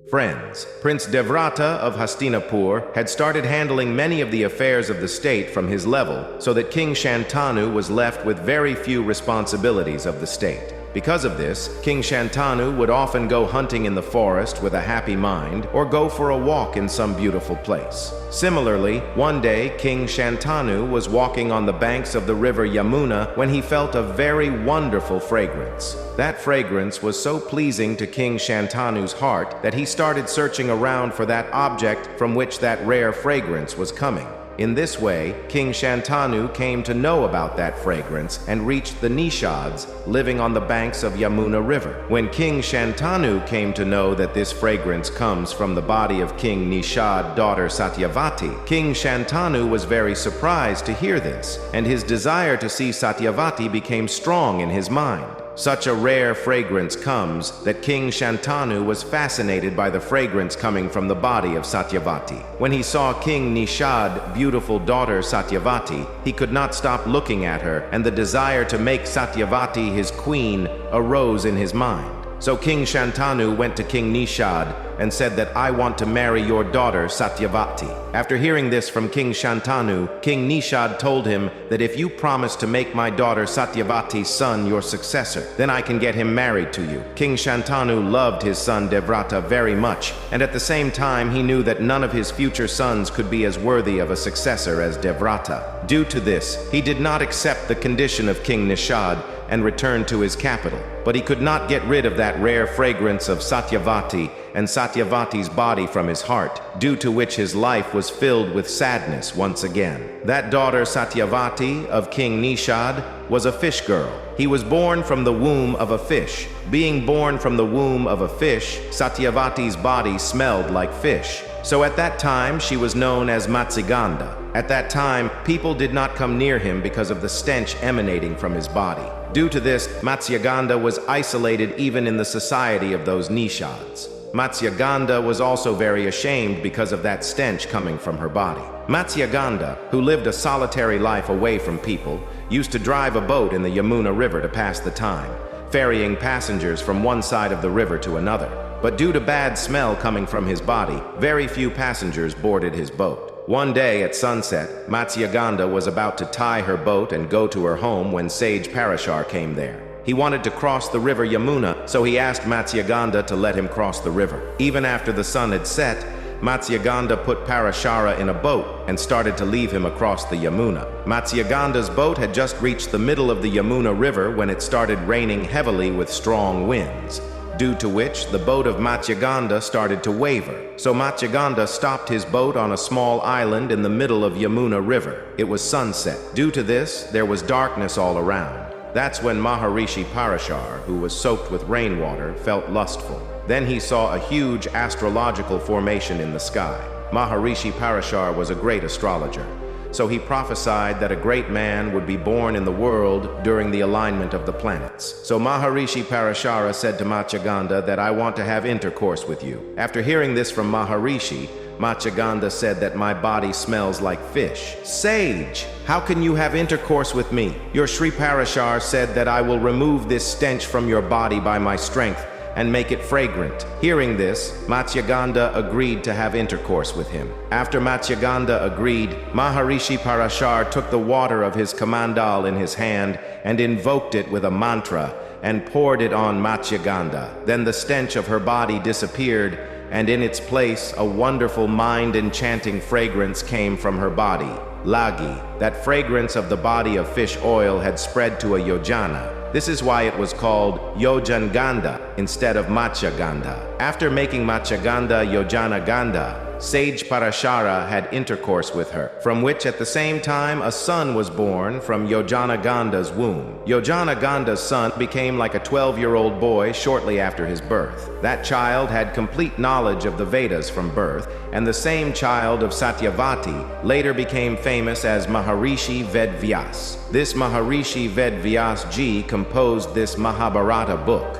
Friends, Prince Devvrata of Hastinapur had started handling many of the affairs of the state from his level, so that King Shantanu was left with very few responsibilities of the state. Because of this, King Shantanu would often go hunting in the forest with a happy mind, or go for a walk in some beautiful place. Similarly, one day King Shantanu was walking on the banks of the river Yamuna when he felt a very wonderful fragrance. That fragrance was so pleasing to King Shantanu's heart that he started searching around for that object from which that rare fragrance was coming. In this way, King Shantanu came to know about that fragrance and reached the Nishads living on the banks of Yamuna River. When King Shantanu came to know that this fragrance comes from the body of King Nishad's daughter Satyavati, King Shantanu was very surprised to hear this, and his desire to see Satyavati became strong in his mind. Such a rare fragrance comes that King Shantanu was fascinated by the fragrance coming from the body of Satyavati. When he saw King Nishad's beautiful daughter Satyavati, he could not stop looking at her, and the desire to make Satyavati his queen arose in his mind. So King Shantanu went to King Nishad and said that I want to marry your daughter Satyavati. After hearing this from King Shantanu, King Nishad told him that if you promise to make my daughter Satyavati's son your successor, then I can get him married to you. King Shantanu loved his son Devvrata very much, and at the same time he knew that none of his future sons could be as worthy of a successor as Devvrata. Due to this, he did not accept the condition of King Nishad and returned to his capital. But he could not get rid of that rare fragrance of Satyavati and Satyavati's body from his heart, due to which his life was filled with sadness once again. That daughter Satyavati of King Nishad was a fish girl. He was born from the womb of a fish. Being born from the womb of a fish, Satyavati's body smelled like fish. So at that time she was known as Matsiganda. At that time, people did not come near him because of the stench emanating from his body. Due to this, Matsyagandha was isolated even in the society of those Nishads. Matsyagandha was also very ashamed because of that stench coming from her body. Matsyagandha, who lived a solitary life away from people, used to drive a boat in the Yamuna River to pass the time, ferrying passengers from one side of the river to another. But due to bad smell coming from his body, very few passengers boarded his boat. One day at sunset, Matsyagandha was about to tie her boat and go to her home when Sage Parashara came there. He wanted to cross the river Yamuna, so he asked Matsyagandha to let him cross the river. Even after the sun had set, Matsyagandha put Parashara in a boat and started to leave him across the Yamuna. Matsyagandha's boat had just reached the middle of the Yamuna River when it started raining heavily with strong winds, due to which the boat of Matsyagandha started to waver. So Matsyagandha stopped his boat on a small island in the middle of Yamuna River. It was sunset. Due to this, there was darkness all around. That's when Maharishi Parashara, who was soaked with rainwater, felt lustful. Then he saw a huge astrological formation in the sky. Maharishi Parashara was a great astrologer, so he prophesied that a great man would be born in the world during the alignment of the planets. So Maharishi Parashara said to Matsyagandha that I want to have intercourse with you. After hearing this from Maharishi, Matsyagandha said that my body smells like fish. Sage, how can you have intercourse with me? Your Sri Parashara said that I will remove this stench from your body by my strength and make it fragrant. Hearing this, Matsyagandha agreed to have intercourse with him. After Matsyagandha agreed, Maharishi Parashara took the water of his kamandal in his hand and invoked it with a mantra and poured it on Matsyagandha. Then the stench of her body disappeared, and in its place a wonderful mind-enchanting fragrance came from her body. Lagi, that fragrance of the body of fish oil had spread to a yojana. This is why it was called Yojangandha instead of Matsyagandha. After making Matsyagandha Yojanagandha, Sage Parashara had intercourse with her, from which at the same time a son was born from Yojanagandha's womb. Yojanagandha's son became like a 12-year-old boy shortly after his birth. That child had complete knowledge of the Vedas from birth, and the same child of Satyavati later became famous as Maharishi Ved Vyasa. This Maharishi Ved Vyasa ji composed this Mahabharata book.